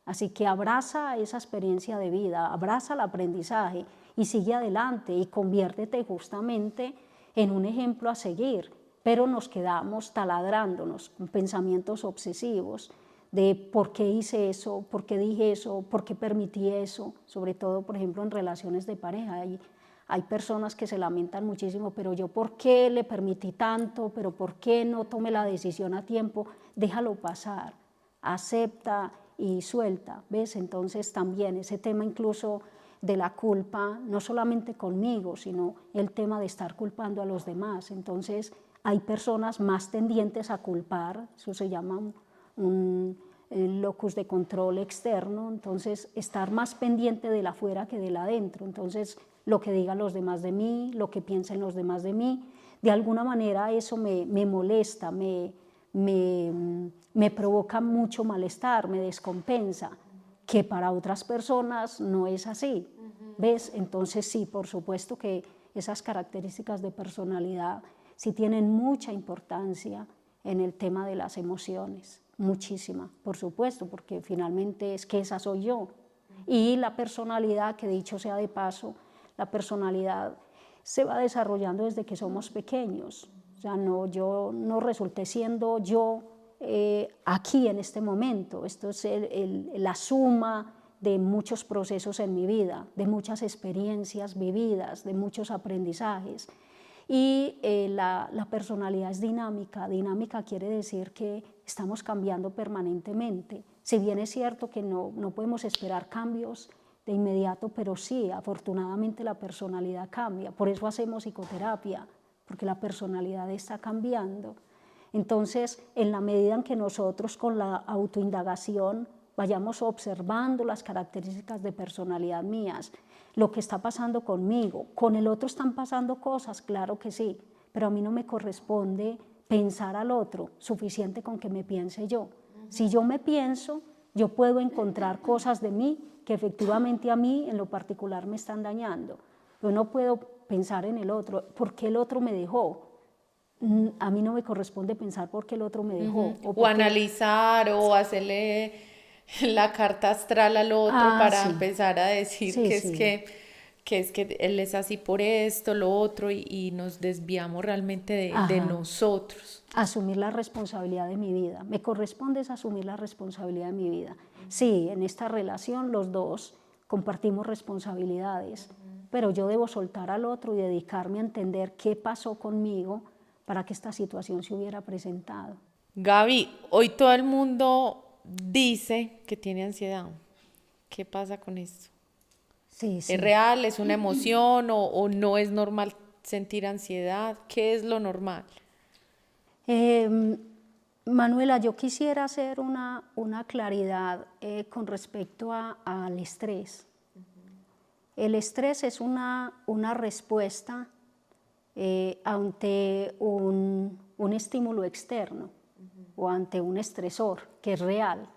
Así que abraza esa experiencia de vida, abraza el aprendizaje y sigue adelante y conviértete justamente en un ejemplo a seguir, pero nos quedamos taladrándonos con pensamientos obsesivos de por qué hice eso, por qué dije eso, por qué permití eso, sobre todo, por ejemplo, en relaciones de pareja. Hay personas que se lamentan muchísimo, pero yo por qué le permití tanto, pero por qué no tomé la decisión a tiempo, déjalo pasar, acepta y suelta, ¿ves? Entonces también ese tema incluso de la culpa, no solamente conmigo, sino el tema de estar culpando a los demás. Entonces hay personas más tendientes a culpar, eso se llama un locus de control externo, entonces estar más pendiente de la afuera que de la adentro. Entonces lo que digan los demás de mí, lo que piensen los demás de mí, de alguna manera eso me molesta, me provoca mucho malestar, me descompensa, que para otras personas no es así, ¿ves? Entonces sí, por supuesto que esas características de personalidad sí tienen mucha importancia en el tema de las emociones, muchísima, por supuesto, porque finalmente es que esa soy yo. Y la personalidad, que dicho sea de paso, la personalidad se va desarrollando desde que somos pequeños. O sea, yo no resulté siendo yo aquí en este momento. Esto es la suma de muchos procesos en mi vida, de muchas experiencias vividas, de muchos aprendizajes. Y la personalidad es dinámica. Dinámica quiere decir que estamos cambiando permanentemente. Si bien es cierto que no podemos esperar cambios de inmediato, pero sí, afortunadamente la personalidad cambia. Por eso hacemos psicoterapia, porque la personalidad está cambiando. Entonces, en la medida en que nosotros con la autoindagación vayamos observando las características de personalidad mías, lo que está pasando conmigo, con el otro están pasando cosas, claro que sí, pero a mí no me corresponde pensar al otro, suficiente con que me piense yo. Si yo me pienso, yo puedo encontrar cosas de mí que efectivamente a mí en lo particular me están dañando. Yo no puedo pensar en el otro, ¿por qué el otro me dejó? A mí no me corresponde pensar por qué el otro me dejó. O analizar o hacerle la carta astral al otro para Sí, empezar a decir sí, sí. que es que él es así por esto, lo otro, y nos desviamos realmente de Ajá. nosotros. Asumir la responsabilidad de mi vida. Me corresponde es asumir la responsabilidad de mi vida. Sí, en esta relación los dos compartimos responsabilidades, pero yo debo soltar al otro y dedicarme a entender qué pasó conmigo para que esta situación se hubiera presentado. Gaby, hoy todo el mundo dice que tiene ansiedad. ¿Qué pasa con esto? Sí, ¿Es sí. real? ¿Es una emoción? ¿O no es normal sentir ansiedad? ¿Qué es lo normal? Manuela, yo quisiera hacer una claridad con respecto al estrés. El estrés es una respuesta ante un estímulo externo o ante un estresor que es real.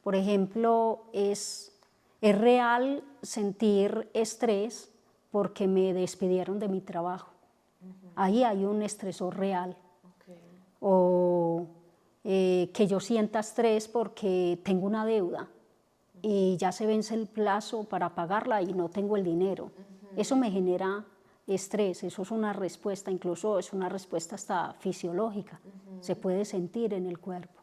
Por ejemplo, es real sentir estrés porque me despidieron de mi trabajo. Ahí hay un estresor real. O que yo sienta estrés porque tengo una deuda y ya se vence el plazo para pagarla y no tengo el dinero. Eso me genera estrés, eso es una respuesta, incluso es una respuesta hasta fisiológica, se puede sentir en el cuerpo.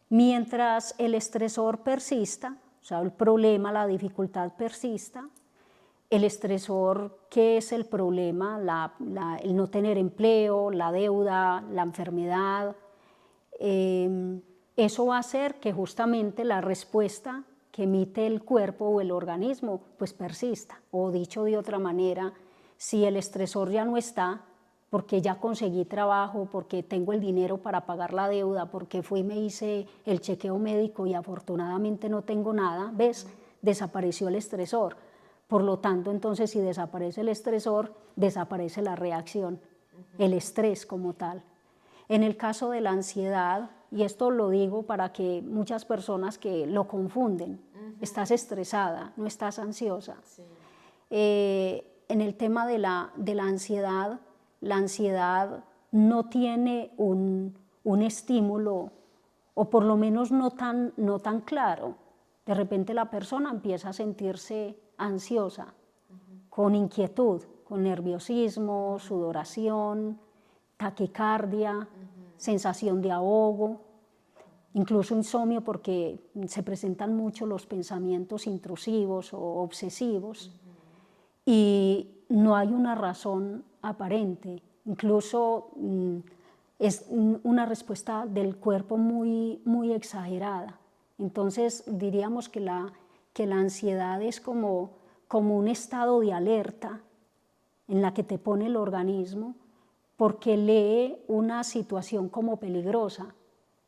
Mientras el estresor persista, o sea, el problema, la dificultad persista, el estresor, ¿qué es el problema? El no tener empleo, la deuda, la enfermedad. Eso va a hacer que justamente la respuesta que emite el cuerpo o el organismo pues persista. O dicho de otra manera, si el estresor ya no está, porque ya conseguí trabajo, porque tengo el dinero para pagar la deuda, porque fui y me hice el chequeo médico y afortunadamente no tengo nada, ¿ves? Desapareció el estresor. Por lo tanto, entonces, si desaparece el estresor, desaparece la reacción, el estrés como tal. En el caso de la ansiedad, y esto lo digo para que muchas personas que lo confunden, estás estresada, no estás ansiosa. Sí. En el tema de la ansiedad no tiene un estímulo, o por lo menos no tan claro. De repente la persona empieza a sentirse ansiosa, con inquietud, con nerviosismo, sudoración, taquicardia, sensación de ahogo, incluso insomnio porque se presentan mucho los pensamientos intrusivos o obsesivos y no hay una razón aparente, incluso es una respuesta del cuerpo muy, muy exagerada. Entonces diríamos que la ansiedad es como un estado de alerta en la que te pone el organismo porque lee una situación como peligrosa,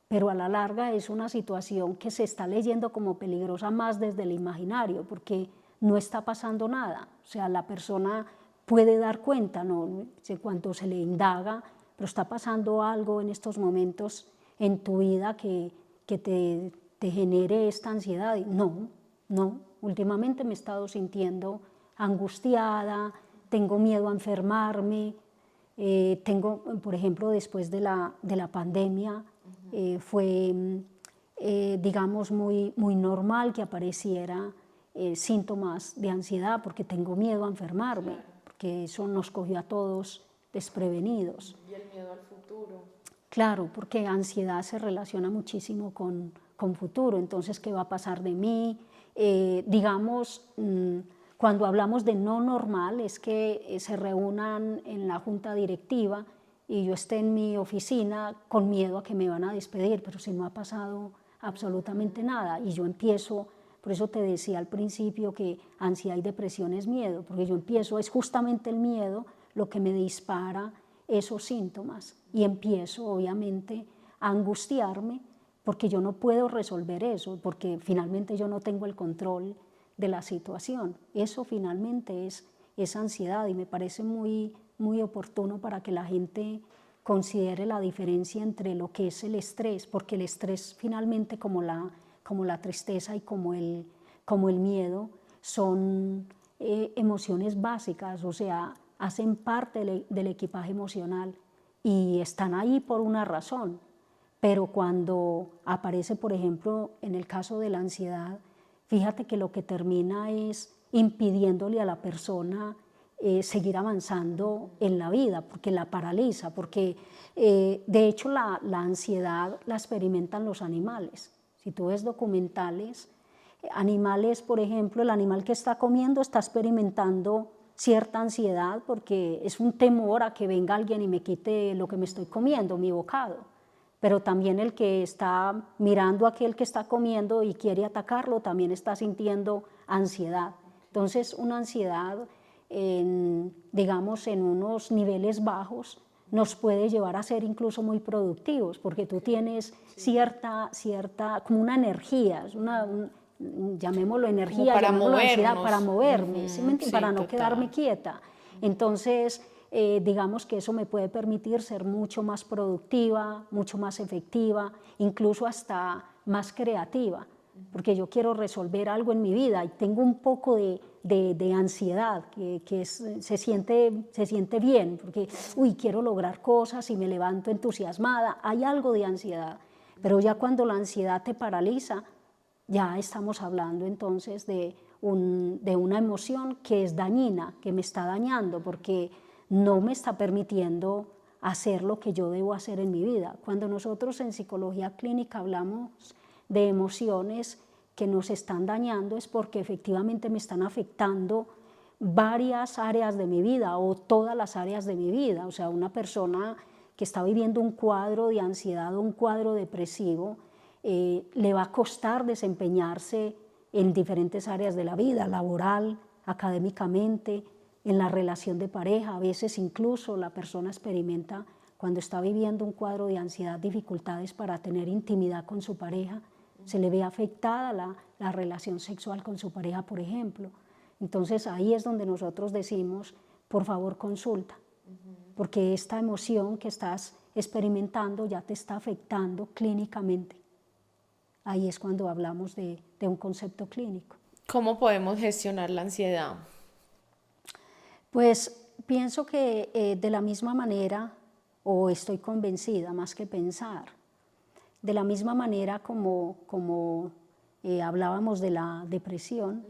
pero a la larga es una situación que se está leyendo como peligrosa más desde el imaginario, porque no está pasando nada. O sea, la persona puede dar cuenta, ¿no? Cuando se le indaga, pero está pasando algo en estos momentos en tu vida que te genere esta ansiedad. Y no, últimamente me he estado sintiendo angustiada, tengo miedo a enfermarme, tengo, por ejemplo, después de la pandemia, fue, digamos, muy normal que apareciera síntomas de ansiedad porque tengo miedo a enfermarme, porque eso nos cogió a todos desprevenidos. Y el miedo al futuro. Claro, porque ansiedad se relaciona muchísimo con futuro, entonces, ¿qué va a pasar de mí? Digamos, cuando hablamos de no normal es que se reúnan en la junta directiva y yo esté en mi oficina con miedo a que me van a despedir, pero si no ha pasado absolutamente nada y yo empiezo, por eso te decía al principio que ansiedad y depresión es miedo, porque yo empiezo, es justamente el miedo lo que me dispara esos síntomas y empiezo obviamente a angustiarme porque yo no puedo resolver eso, porque finalmente yo no tengo el control de la situación. Eso finalmente es ansiedad y me parece muy, muy oportuno para que la gente considere la diferencia entre lo que es el estrés, porque el estrés finalmente como la tristeza y como el miedo son emociones básicas, o sea, hacen parte del equipaje emocional y están ahí por una razón. Pero cuando aparece, por ejemplo, en el caso de la ansiedad, fíjate que lo que termina es impidiéndole a la persona seguir avanzando en la vida, porque la paraliza, porque de hecho la ansiedad la experimentan los animales. Si tú ves documentales, animales, por ejemplo, el animal que está comiendo está experimentando cierta ansiedad porque es un temor a que venga alguien y me quite lo que me estoy comiendo, mi bocado. Pero también el que está mirando a aquel que está comiendo y quiere atacarlo también está sintiendo ansiedad. Entonces, una ansiedad, digamos, en unos niveles bajos, nos puede llevar a ser incluso muy productivos, porque tú tienes cierta como una energía, llamémoslo energía, para llamémoslo ansiedad, movernos. para moverme, ¿sí? Sí, Para no total. quedarme quieta. Entonces, digamos que eso me puede permitir ser mucho más productiva, mucho más efectiva, incluso hasta más creativa, porque yo quiero resolver algo en mi vida y tengo un poco de ansiedad, que se siente bien, porque quiero lograr cosas y me levanto entusiasmada, hay algo de ansiedad, pero ya cuando la ansiedad te paraliza, ya estamos hablando entonces de una emoción que es dañina, que me está dañando, porque no me está permitiendo hacer lo que yo debo hacer en mi vida. Cuando nosotros en psicología clínica hablamos de emociones que nos están dañando es porque efectivamente me están afectando varias áreas de mi vida o todas las áreas de mi vida. O sea, una persona que está viviendo un cuadro de ansiedad o un cuadro depresivo, le va a costar desempeñarse en diferentes áreas de la vida, laboral, académicamente, en la relación de pareja. A veces incluso la persona experimenta, cuando está viviendo un cuadro de ansiedad, dificultades para tener intimidad con su pareja, se le ve afectada la relación sexual con su pareja, por ejemplo. Entonces ahí es donde nosotros decimos, por favor consulta, porque esta emoción que estás experimentando ya te está afectando clínicamente. Ahí es cuando hablamos de un concepto clínico. ¿Cómo podemos gestionar la ansiedad? Pues pienso que de la misma manera, o estoy convencida más que pensar, de la misma manera como hablábamos de la depresión,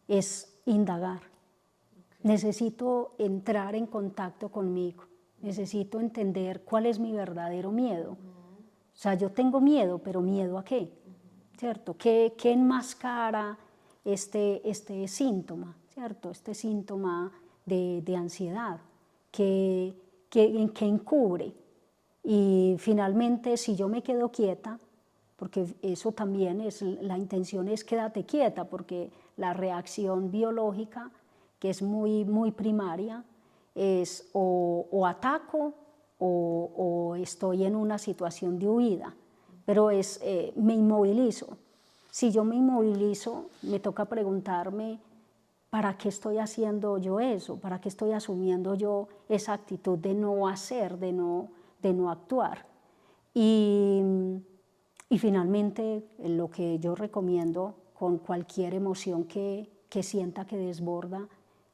es indagar. Necesito entrar en contacto conmigo, necesito entender cuál es mi verdadero miedo. O sea, yo tengo miedo, pero ¿miedo a qué? ¿Cierto? ¿Qué enmascara este síntoma? ¿Cierto? Este síntoma de ansiedad, ¿qué encubre? Y finalmente, si yo me quedo quieta, porque eso también es, la intención es quédate quieta, porque la reacción biológica, que es muy, muy primaria, es o ataco o estoy en una situación de huida, pero me inmovilizo. Si yo me inmovilizo, me toca preguntarme, ¿para qué estoy haciendo yo eso? ¿Para qué estoy asumiendo yo esa actitud de no hacer, de no actuar? Y finalmente, lo que yo recomiendo con cualquier emoción que sienta que desborda,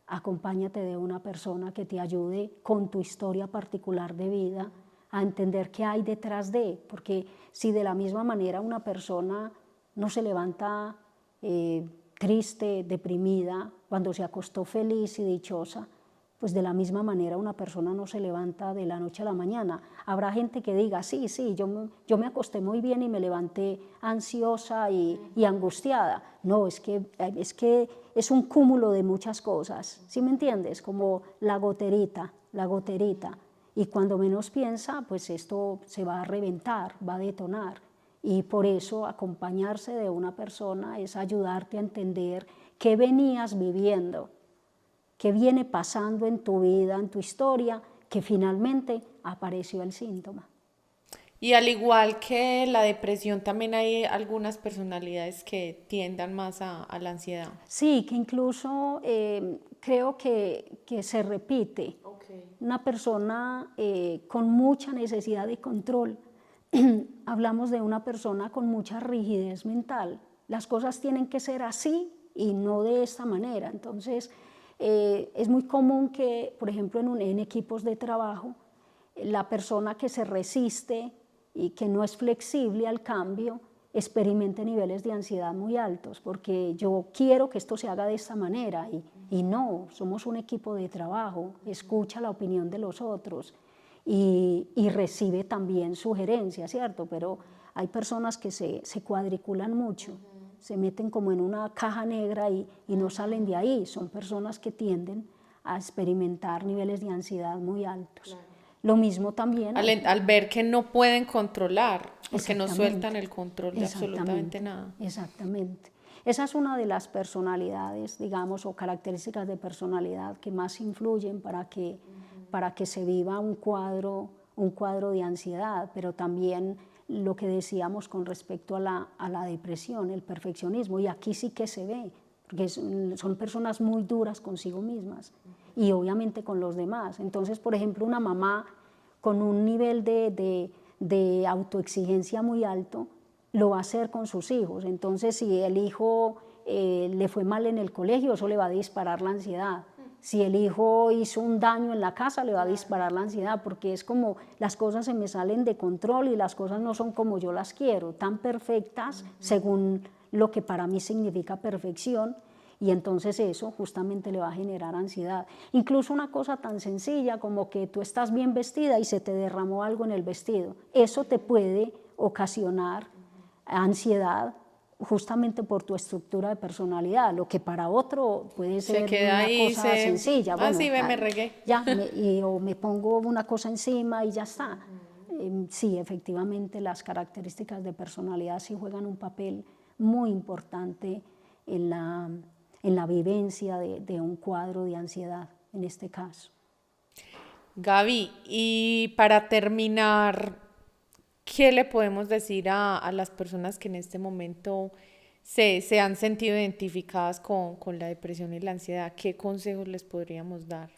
acompáñate de una persona que te ayude con tu historia particular de vida a entender qué hay detrás de, porque si de la misma manera una persona no se levanta triste, deprimida, cuando se acostó feliz y dichosa, pues de la misma manera una persona no se levanta de la noche a la mañana. Habrá gente que diga, sí, yo me acosté muy bien y me levanté ansiosa y angustiada. No, es que es un cúmulo de muchas cosas, ¿sí me entiendes? Como la goterita. Y cuando menos piensa, pues esto se va a reventar, va a detonar. Y por eso acompañarse de una persona es ayudarte a entender qué venías viviendo, qué viene pasando en tu vida, en tu historia, que finalmente apareció el síntoma. Y al igual que la depresión, también hay algunas personalidades que tiendan más a la ansiedad. Sí, que incluso creo que se repite. Okay. Una persona con mucha necesidad de control. Hablamos de una persona con mucha rigidez mental. Las cosas tienen que ser así y no de esta manera. Entonces, es muy común que, por ejemplo, en equipos de trabajo, la persona que se resiste y que no es flexible al cambio experimente niveles de ansiedad muy altos, porque yo quiero que esto se haga de esta manera y no, somos un equipo de trabajo, escucha la opinión de los otros y recibe también sugerencias, ¿cierto? Pero hay personas que se cuadriculan mucho, se meten como en una caja negra y no salen de ahí. Son personas que tienden a experimentar niveles de ansiedad muy altos. Claro. Lo mismo también al ver que no pueden controlar, porque no sueltan el control de absolutamente nada. Exactamente. Esa es una de las personalidades, digamos, o características de personalidad que más influyen para que se viva un cuadro de ansiedad, pero también lo que decíamos con respecto a la depresión, el perfeccionismo, y aquí sí que se ve, porque son personas muy duras consigo mismas y obviamente con los demás. Entonces, por ejemplo, una mamá con un nivel de autoexigencia muy alto lo va a hacer con sus hijos. Entonces, si el hijo le fue mal en el colegio, eso le va a disparar la ansiedad. Si el hijo hizo un daño en la casa, le va a disparar la ansiedad, porque es como las cosas se me salen de control y las cosas no son como yo las quiero, tan perfectas según lo que para mí significa perfección, y entonces eso justamente le va a generar ansiedad. Incluso una cosa tan sencilla como que tú estás bien vestida y se te derramó algo en el vestido, eso te puede ocasionar ansiedad, justamente por tu estructura de personalidad, lo que para otro puede ser una cosa sencilla. Bueno, sí, me regué. Ya, o me pongo una cosa encima y ya está. Sí, efectivamente, las características de personalidad sí juegan un papel muy importante en la vivencia de un cuadro de ansiedad, en este caso. Gaby, y para terminar, ¿qué le podemos decir a las personas que en este momento se han sentido identificadas con la depresión y la ansiedad? ¿Qué consejos les podríamos dar?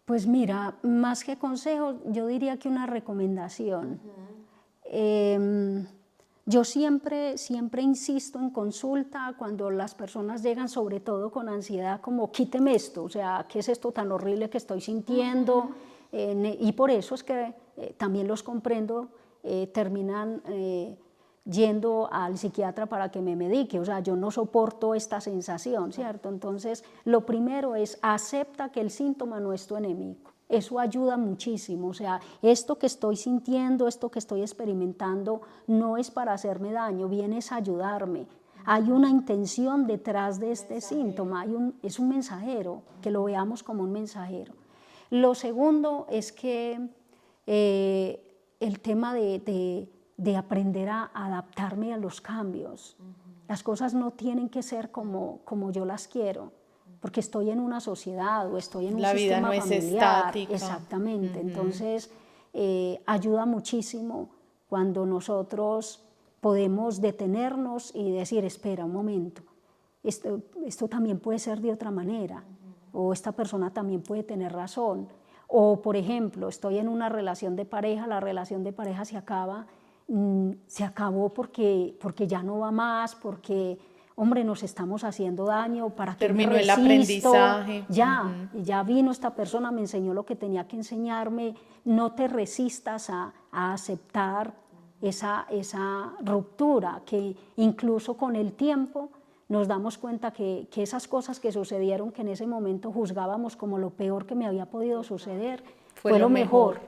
Pues mira, más que consejos, yo diría que una recomendación. Yo siempre insisto en consulta cuando las personas llegan sobre todo con ansiedad, como quíteme esto, o sea, ¿qué es esto tan horrible que estoy sintiendo? Y por eso es que también los comprendo, terminan yendo al psiquiatra para que me medique, o sea, yo no soporto esta sensación, ¿cierto? Entonces, lo primero es acepta que el síntoma no es tu enemigo. Eso ayuda muchísimo, o sea, esto que estoy sintiendo, esto que estoy experimentando, no es para hacerme daño, viene a ayudarme. Hay una intención detrás de este síntoma, es un mensajero, que lo veamos como un mensajero. Lo segundo es que el tema de aprender a adaptarme a los cambios. Las cosas no tienen que ser como yo las quiero, porque estoy en una sociedad o estoy en un sistema familiar. La vida no es estática. Exactamente, entonces ayuda muchísimo cuando nosotros podemos detenernos y decir, espera un momento, esto también puede ser de otra manera, o esta persona también puede tener razón. O, por ejemplo, estoy en una relación de pareja, la relación de pareja se acabó porque ya no va más, porque, hombre, nos estamos haciendo daño, ¿para qué me resisto? Terminó el aprendizaje. Ya vino esta persona, me enseñó lo que tenía que enseñarme. No te resistas a aceptar esa ruptura, que incluso con el tiempo nos damos cuenta que esas cosas que sucedieron, que en ese momento juzgábamos como lo peor que me había podido suceder, fue lo mejor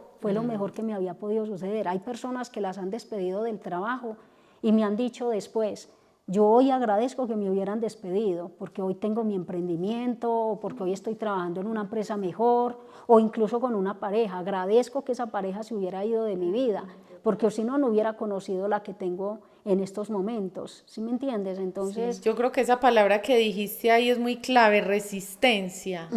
que me había podido suceder. Hay personas que las han despedido del trabajo y me han dicho después, yo hoy agradezco que me hubieran despedido, porque hoy tengo mi emprendimiento, o porque hoy estoy trabajando en una empresa mejor, o incluso con una pareja. Agradezco que esa pareja se hubiera ido de mi vida, porque si no, no hubiera conocido la que tengo en estos momentos, ¿sí me entiendes? Entonces, sí, yo creo que esa palabra que dijiste ahí es muy clave, resistencia.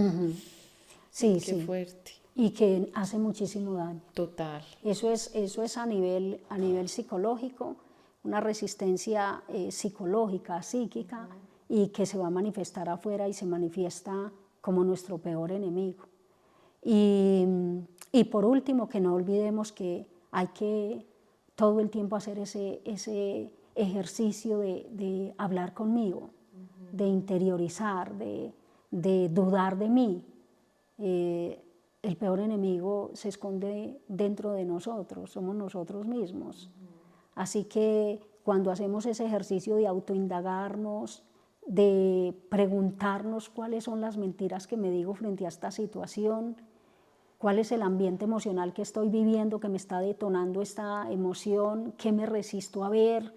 Sí, Qué fuerte. Y que hace muchísimo daño. Total. Eso es a nivel psicológico, una resistencia psicológica, psíquica, y que se va a manifestar afuera y se manifiesta como nuestro peor enemigo. Y por último, que no olvidemos que hay que todo el tiempo hacer ese ejercicio de hablar conmigo, de interiorizar, de dudar de mí. El peor enemigo se esconde dentro de nosotros, somos nosotros mismos. Así que cuando hacemos ese ejercicio de autoindagarnos, de preguntarnos cuáles son las mentiras que me digo frente a esta situación, cuál es el ambiente emocional que estoy viviendo que me está detonando esta emoción, qué me resisto a ver,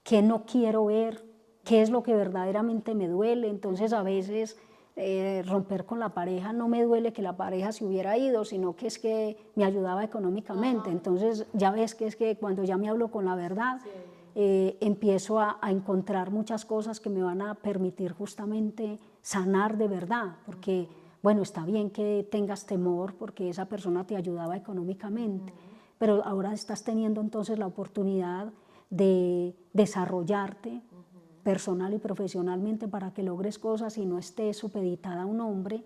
qué no quiero ver, qué es lo que verdaderamente me duele. Entonces a veces romper con la pareja no me duele que la pareja se hubiera ido, sino que es que me ayudaba económicamente. Entonces ya ves que es que cuando ya me hablo con la verdad, empiezo a encontrar muchas cosas que me van a permitir justamente sanar de verdad, porque bueno, está bien que tengas temor porque esa persona te ayudaba económicamente, pero ahora estás teniendo entonces la oportunidad de desarrollarte personal y profesionalmente para que logres cosas y no estés supeditada a un hombre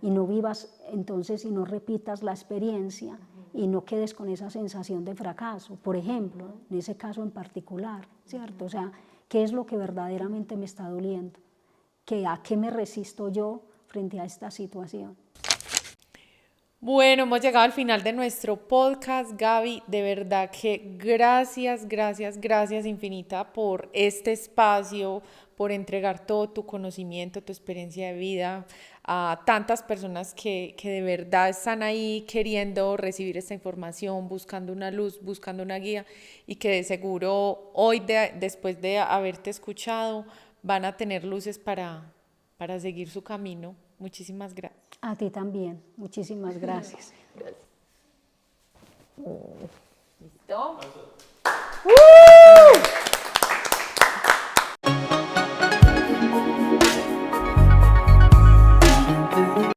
y no vivas entonces y no repitas la experiencia y no quedes con esa sensación de fracaso, por ejemplo, en ese caso en particular, ¿cierto? O sea, ¿qué es lo que verdaderamente me está doliendo? ¿A qué me resisto yo frente a esta situación? Bueno, hemos llegado al final de nuestro podcast, Gaby. De verdad que gracias infinita por este espacio, por entregar todo tu conocimiento, tu experiencia de vida a tantas personas que de verdad están ahí queriendo recibir esta información, buscando una luz, buscando una guía, y que de seguro hoy, después de haberte escuchado, van a tener luces para seguir su camino. Muchísimas gracias. A ti también, muchísimas gracias. Gracias. ¿Listo?